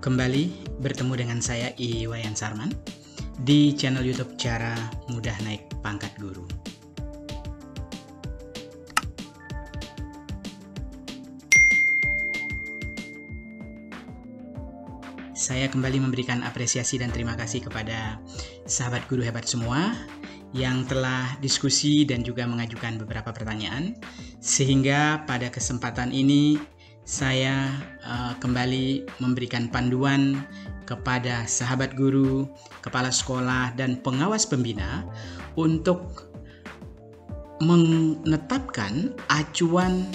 Kembali bertemu dengan saya Iwayan Sarman di channel YouTube Cara Mudah Naik Pangkat Guru. Saya kembali memberikan apresiasi dan terima kasih kepada sahabat guru hebat semua yang telah diskusi dan juga mengajukan beberapa pertanyaan, sehingga pada kesempatan ini saya kembali memberikan panduan kepada sahabat guru, kepala sekolah, dan pengawas pembina untuk menetapkan acuan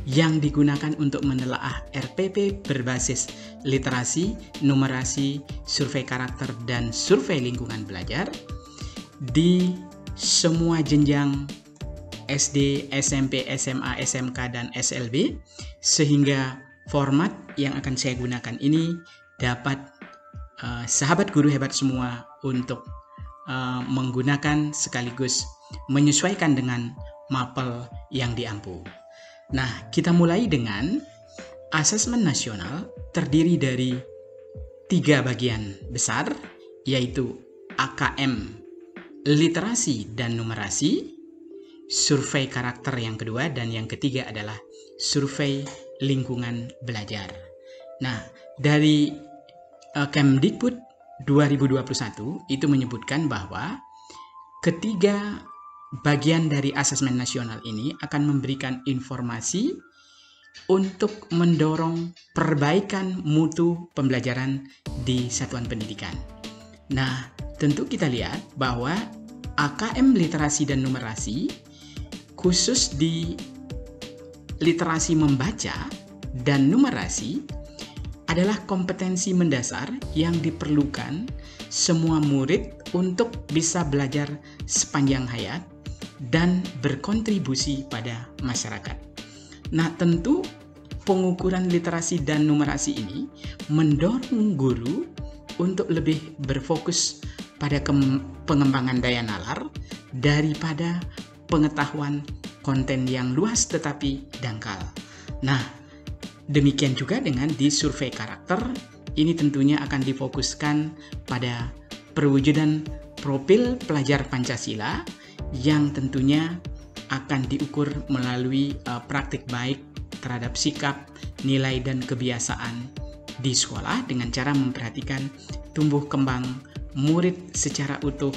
yang digunakan untuk menelaah RPP berbasis literasi, numerasi, survei karakter, dan survei lingkungan belajar di semua jenjang SD, SMP, SMA, SMK, dan SLB, sehingga format yang akan saya gunakan ini dapat sahabat guru hebat semua untuk menggunakan sekaligus menyesuaikan dengan mapel yang diampu. Nah, kita mulai dengan asesmen nasional terdiri dari 3 bagian besar, yaitu AKM, literasi dan numerasi, survei karakter yang kedua, dan yang ketiga adalah survei lingkungan belajar. Nah, dari Kemdikbud 2021 itu menyebutkan bahwa ketiga bagian dari asesmen nasional ini akan memberikan informasi untuk mendorong perbaikan mutu pembelajaran di satuan pendidikan. Nah, tentu kita lihat bahwa AKM literasi dan numerasi khusus di literasi membaca dan numerasi adalah kompetensi mendasar yang diperlukan semua murid untuk bisa belajar sepanjang hayat dan berkontribusi pada masyarakat. Nah, tentu pengukuran literasi dan numerasi ini mendorong guru untuk lebih berfokus pada pengembangan daya nalar daripada pengetahuan konten yang luas tetapi dangkal. Nah, demikian juga dengan di survei karakter, ini tentunya akan difokuskan pada perwujudan profil pelajar Pancasila yang tentunya akan diukur melalui praktik baik terhadap sikap, nilai, dan kebiasaan di sekolah dengan cara memperhatikan tumbuh kembang murid secara utuh,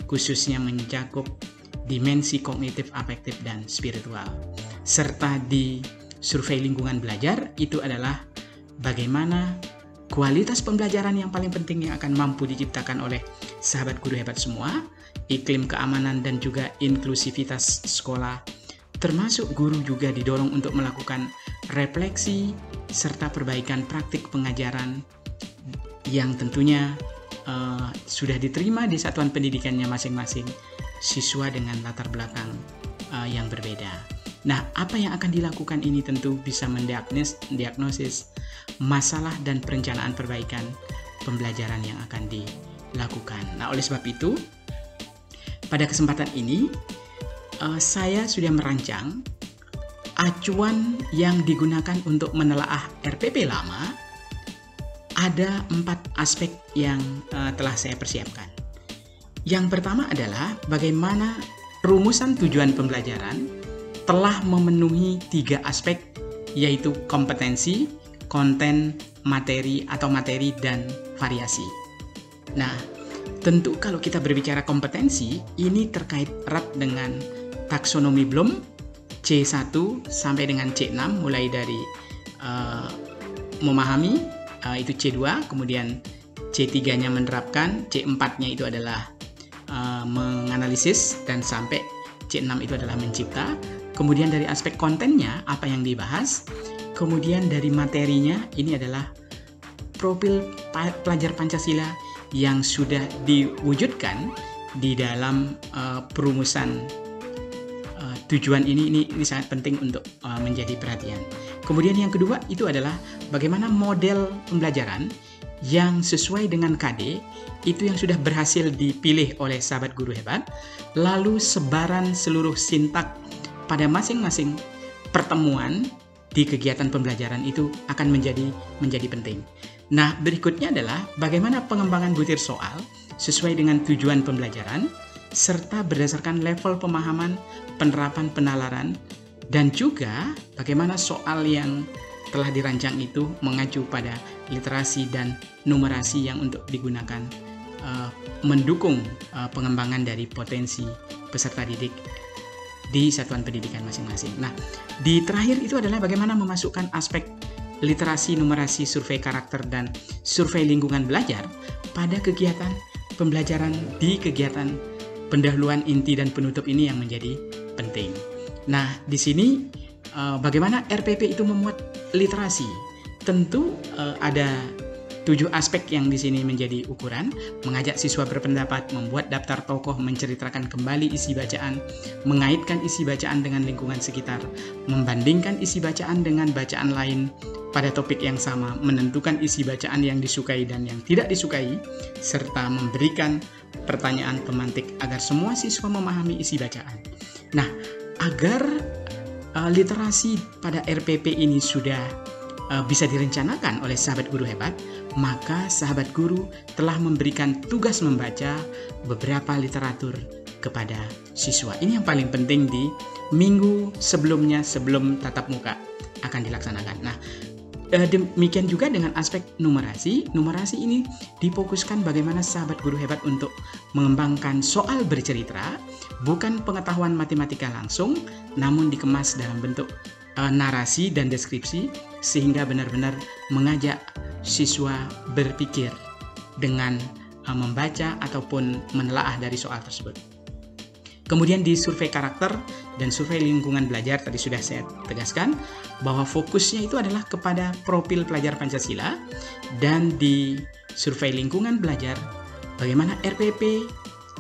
khususnya mencakup dimensi kognitif, afektif, dan spiritual. Serta di survei lingkungan belajar itu adalah bagaimana kualitas pembelajaran yang paling penting yang akan mampu diciptakan oleh sahabat guru hebat semua, iklim keamanan dan juga inklusivitas sekolah, termasuk guru juga didorong untuk melakukan refleksi serta perbaikan praktik pengajaran yang tentunya sudah diterima di satuan pendidikannya masing-masing siswa dengan latar belakang yang berbeda. Nah, apa yang akan dilakukan ini tentu bisa mendiagnosis masalah dan perencanaan perbaikan pembelajaran yang akan dilakukan. Nah, oleh sebab itu, pada kesempatan ini saya sudah merancang acuan yang digunakan untuk menelaah RPP lama. Ada 4 aspek yang telah saya persiapkan. Yang pertama adalah bagaimana rumusan tujuan pembelajaran telah memenuhi 3 aspek, yaitu kompetensi, konten, materi atau materi, dan variasi. Nah, tentu kalau kita berbicara kompetensi, ini terkait erat dengan taksonomi Bloom C1 sampai dengan C6, mulai dari memahami, itu C2, kemudian C3-nya menerapkan, C4-nya itu adalah menganalisis, dan sampai C6 itu adalah mencipta. Kemudian dari aspek kontennya, apa yang dibahas. Kemudian dari materinya, ini adalah profil pelajar Pancasila yang sudah diwujudkan di dalam perumusan tujuan ini sangat penting untuk menjadi perhatian. Kemudian yang kedua itu adalah bagaimana model pembelajaran yang sesuai dengan KD itu yang sudah berhasil dipilih oleh sahabat guru hebat, lalu sebaran seluruh sintak pada masing-masing pertemuan di kegiatan pembelajaran itu akan menjadi penting. Nah, berikutnya adalah bagaimana pengembangan butir soal sesuai dengan tujuan pembelajaran, serta berdasarkan level pemahaman, penerapan penalaran, dan juga bagaimana soal yang telah dirancang itu mengacu pada literasi dan numerasi yang untuk digunakan mendukung pengembangan dari potensi peserta didik di satuan pendidikan masing-masing. Nah, di terakhir itu adalah bagaimana memasukkan aspek literasi, numerasi, survei karakter, dan survei lingkungan belajar pada kegiatan pembelajaran di kegiatan pendahuluan, inti, dan penutup ini yang menjadi penting. Nah, di sini bagaimana RPP itu memuat literasi? Tentu ada 7 aspek yang di sini menjadi ukuran: mengajak siswa berpendapat, membuat daftar tokoh, menceritakan kembali isi bacaan, mengaitkan isi bacaan dengan lingkungan sekitar, membandingkan isi bacaan dengan bacaan lain pada topik yang sama, menentukan isi bacaan yang disukai dan yang tidak disukai, serta memberikan pertanyaan pemantik agar semua siswa memahami isi bacaan. Nah, agar literasi pada RPP ini sudah bisa direncanakan oleh sahabat guru hebat, maka sahabat guru telah memberikan tugas membaca beberapa literatur kepada siswa. Ini yang paling penting di minggu sebelumnya, sebelum tatap muka akan dilaksanakan. Nah, demikian juga dengan aspek numerasi. Numerasi ini difokuskan bagaimana sahabat guru hebat untuk mengembangkan soal bercerita, bukan pengetahuan matematika langsung, namun dikemas dalam bentuk narasi dan deskripsi, sehingga benar-benar mengajak siswa berpikir dengan membaca ataupun menelaah dari soal tersebut. Kemudian di survei karakter dan survei lingkungan belajar, tadi sudah saya tegaskan bahwa fokusnya itu adalah kepada profil pelajar Pancasila, dan di survei lingkungan belajar bagaimana RPP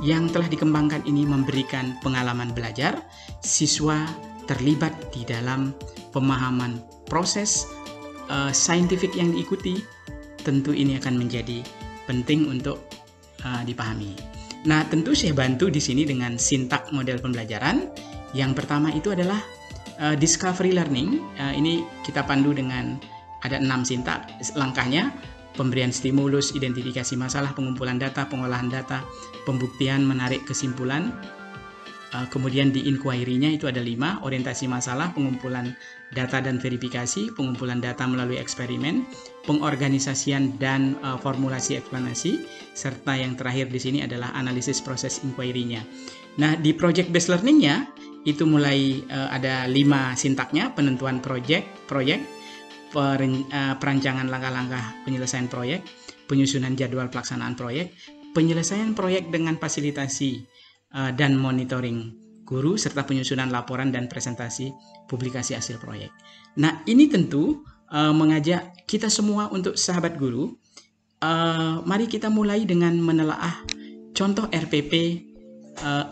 yang telah dikembangkan ini memberikan pengalaman belajar, siswa terlibat di dalam pemahaman proses saintifik yang diikuti. Tentu ini akan menjadi penting untuk dipahami. Nah, tentu saya bantu di sini dengan sintak model pembelajaran. Yang pertama itu adalah discovery learning. Ini kita pandu dengan ada 6 sintak langkahnya: pemberian stimulus, identifikasi masalah, pengumpulan data, pengolahan data, pembuktian, menarik kesimpulan. Kemudian di inquiry-nya itu ada 5: orientasi masalah, pengumpulan data dan verifikasi, pengumpulan data melalui eksperimen, pengorganisasian dan formulasi eksplanasi, serta yang terakhir di sini adalah analisis proses inquiry-nya. Nah, di project based learning-nya itu mulai ada 5 sintaknya: penentuan proyek, perancangan langkah-langkah penyelesaian proyek, penyusunan jadwal pelaksanaan proyek, penyelesaian proyek dengan fasilitasi dan monitoring guru, serta penyusunan laporan dan presentasi publikasi hasil proyek. Nah, ini tentu mengajak kita semua untuk sahabat guru, mari kita mulai dengan menelaah contoh RPP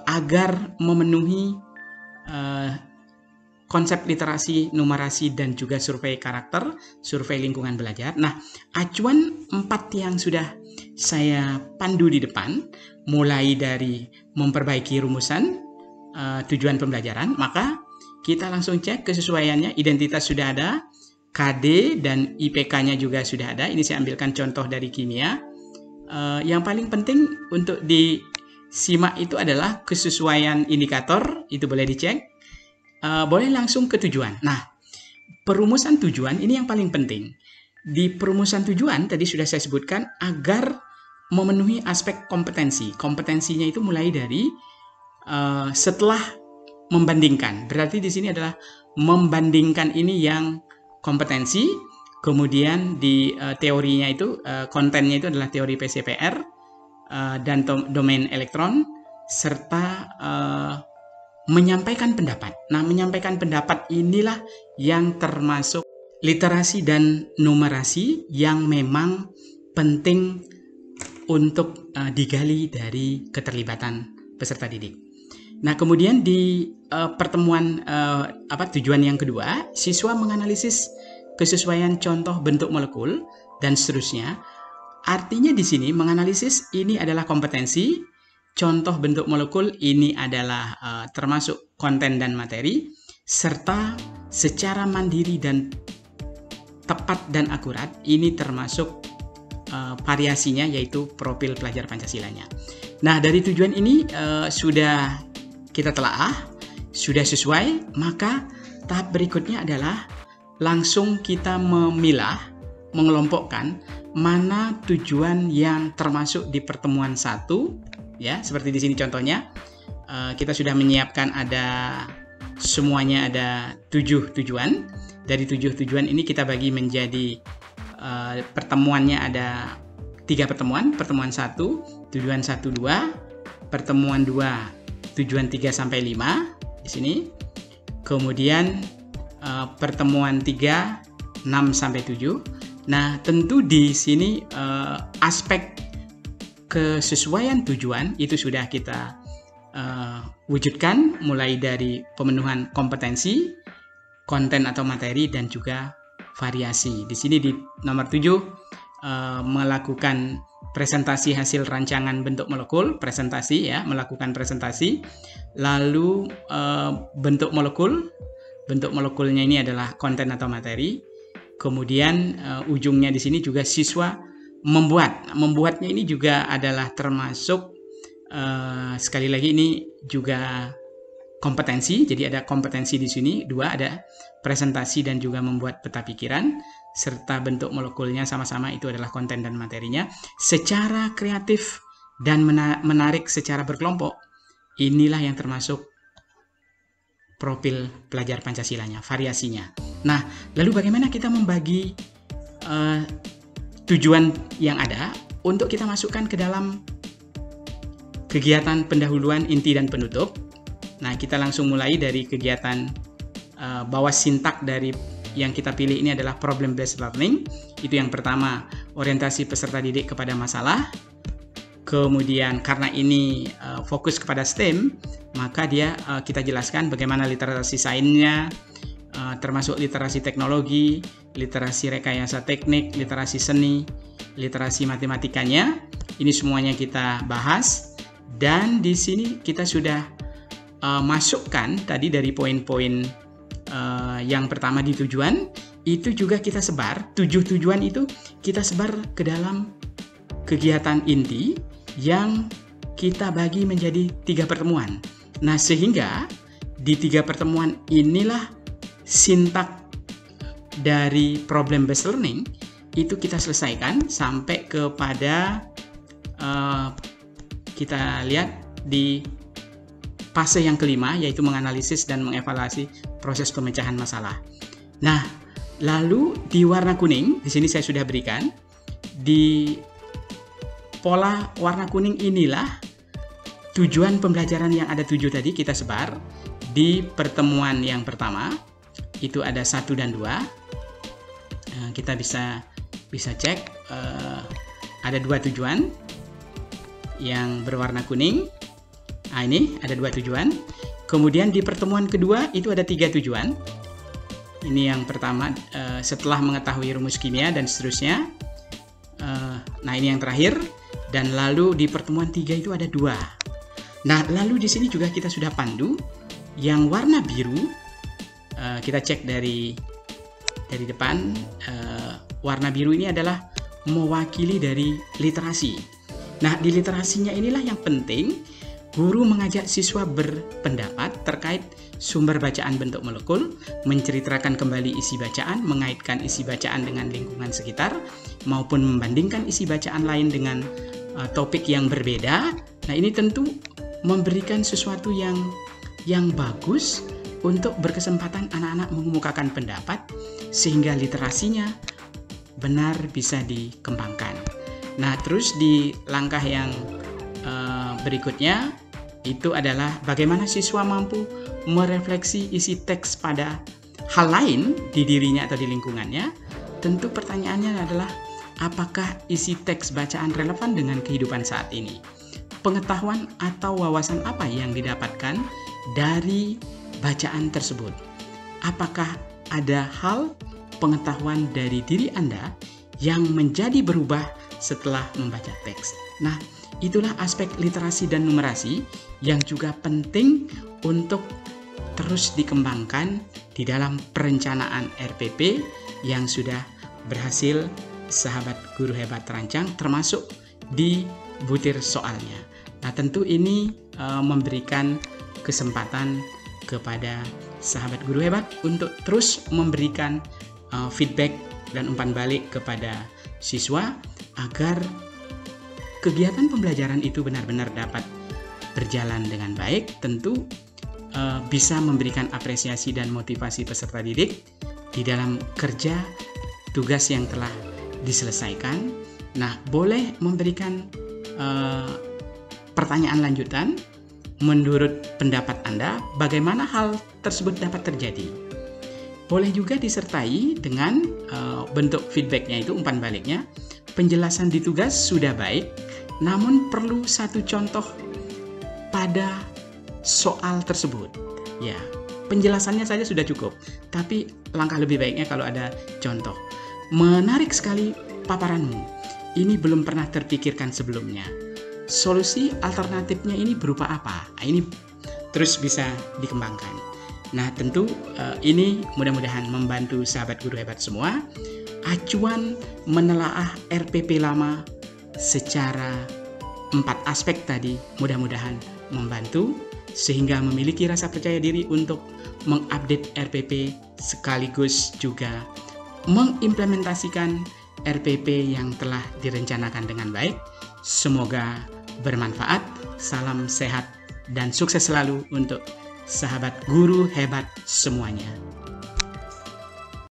agar memenuhi konsep literasi, numerasi, dan juga survei karakter, survei lingkungan belajar. Nah, acuan 4 yang sudah saya pandu di depan, mulai dari memperbaiki rumusan tujuan pembelajaran, maka kita langsung cek kesesuaiannya. Identitas sudah ada, KD dan IPK-nya juga sudah ada. Ini saya ambilkan contoh dari kimia. Yang paling penting untuk disimak itu adalah kesesuaian indikator, itu boleh dicek. Boleh langsung ke tujuan. Nah, perumusan tujuan ini yang paling penting. Di perumusan tujuan tadi sudah saya sebutkan agar memenuhi aspek kompetensi. Kompetensinya itu mulai dari setelah membandingkan. Berarti di sini adalah membandingkan ini yang kompetensi. Kemudian di teorinya itu kontennya itu adalah teori PCPR dan domain elektron, serta menyampaikan pendapat. Nah, menyampaikan pendapat inilah yang termasuk literasi dan numerasi yang memang penting untuk digali dari keterlibatan peserta didik. Nah, kemudian di pertemuan tujuan yang kedua, siswa menganalisis kesesuaian contoh bentuk molekul dan seterusnya. Artinya di sini menganalisis ini adalah kompetensi, contoh bentuk molekul ini adalah termasuk konten dan materi, serta secara mandiri dan tepat dan akurat ini termasuk variasinya, yaitu profil pelajar Pancasilanya. Nah, dari tujuan ini sudah kita telaah, sudah sesuai, maka tahap berikutnya adalah langsung kita memilah, mengelompokkan mana tujuan yang termasuk di pertemuan 1, ya, seperti di sini contohnya. Kita sudah menyiapkan semuanya ada 7 tujuan. Dari 7 tujuan ini kita bagi menjadi pertemuannya ada 3 pertemuan. Pertemuan 1, tujuan 1-2, pertemuan 2, tujuan 3-5 di sini. Kemudian pertemuan 3, 6-7. Nah, tentu di sini aspek kesesuaian tujuan itu sudah kita wujudkan, mulai dari pemenuhan kompetensi, konten atau materi, dan juga variasi. Di sini di nomor 7 melakukan presentasi hasil rancangan bentuk molekul, presentasi ya, melakukan presentasi. Lalu bentuk molekulnya ini adalah konten atau materi. Kemudian ujungnya di sini juga siswa membuatnya ini juga adalah termasuk sekali lagi ini juga kompetensi. Jadi ada kompetensi di sini 2, ada presentasi dan juga membuat peta pikiran, serta bentuk molekulnya sama-sama itu adalah konten dan materinya. Secara kreatif dan menarik secara berkelompok, inilah yang termasuk profil pelajar Pancasilanya, variasinya. Nah, lalu bagaimana kita membagi tujuan yang ada untuk kita masukkan ke dalam kegiatan pendahuluan, inti, dan penutup? Nah, kita langsung mulai dari kegiatan bawah sintak dari yang kita pilih ini adalah problem based learning. Itu yang pertama, orientasi peserta didik kepada masalah. Kemudian karena ini fokus kepada STEM, maka kita jelaskan bagaimana literasi sainsnya, termasuk literasi teknologi, literasi rekayasa teknik, literasi seni, literasi matematikanya. Ini semuanya kita bahas, dan di sini kita sudah masukkan tadi dari poin-poin yang pertama di tujuan, itu juga kita sebar, 7 tujuan itu kita sebar ke dalam kegiatan inti yang kita bagi menjadi 3 pertemuan. Nah, sehingga di 3 pertemuan inilah sintak dari problem based learning itu kita selesaikan sampai kepada kita lihat di fase yang kelima, yaitu menganalisis dan mengevaluasi proses pemecahan masalah. Nah, lalu di warna kuning, di sini saya sudah berikan, di pola warna kuning inilah tujuan pembelajaran yang ada 7 tadi kita sebar. Di pertemuan yang pertama, itu ada 1 dan 2. Kita bisa cek, ada 2 tujuan yang berwarna kuning. Nah, ini ada 2 tujuan. Kemudian di pertemuan kedua itu ada 3 tujuan. Ini yang pertama, setelah mengetahui rumus kimia dan seterusnya. Nah, ini yang terakhir. Dan lalu di pertemuan 3 itu ada 2. Nah, lalu di sini juga kita sudah pandu. Yang warna biru, kita cek dari depan. Warna biru ini adalah mewakili dari literasi. Nah, di literasinya inilah yang penting. Guru mengajak siswa berpendapat terkait sumber bacaan bentuk molekul, menceritakan kembali isi bacaan, mengaitkan isi bacaan dengan lingkungan sekitar, maupun membandingkan isi bacaan lain dengan topik yang berbeda. Nah, ini tentu memberikan sesuatu yang bagus untuk berkesempatan anak-anak mengemukakan pendapat, sehingga literasinya benar bisa dikembangkan. Nah, terus di langkah yang berikutnya itu adalah bagaimana siswa mampu merefleksi isi teks pada hal lain di dirinya atau di lingkungannya. Tentu pertanyaannya adalah, apakah isi teks bacaan relevan dengan kehidupan saat ini? Pengetahuan atau wawasan apa yang didapatkan dari bacaan tersebut? Apakah ada hal pengetahuan dari diri Anda yang menjadi berubah setelah membaca teks? Nah, itulah aspek literasi dan numerasi yang juga penting untuk terus dikembangkan di dalam perencanaan RPP yang sudah berhasil sahabat guru hebat terancang, termasuk di butir soalnya. Nah, tentu ini memberikan kesempatan kepada sahabat guru hebat untuk terus memberikan feedback dan umpan balik kepada siswa agar kegiatan pembelajaran itu benar-benar dapat berjalan dengan baik. Tentu bisa memberikan apresiasi dan motivasi peserta didik di dalam kerja tugas yang telah diselesaikan. Nah, boleh memberikan pertanyaan lanjutan menurut pendapat Anda bagaimana hal tersebut dapat terjadi. Boleh juga disertai dengan bentuk feedbacknya itu umpan baliknya. Penjelasan di tugas sudah baik, namun perlu satu contoh pada soal tersebut. Ya, penjelasannya saja sudah cukup, tapi langkah lebih baiknya kalau ada contoh. Menarik sekali paparanmu. Ini belum pernah terpikirkan sebelumnya. Solusi alternatifnya ini berupa apa? Nah, ini terus bisa dikembangkan. Nah, tentu ini mudah-mudahan membantu sahabat guru hebat semua. Acuan menelaah RPP lama secara 4 aspek tadi mudah-mudahan membantu sehingga memiliki rasa percaya diri untuk mengupdate RPP sekaligus juga mengimplementasikan RPP yang telah direncanakan dengan baik. Semoga bermanfaat. Salam sehat dan sukses selalu untuk sahabat guru hebat semuanya.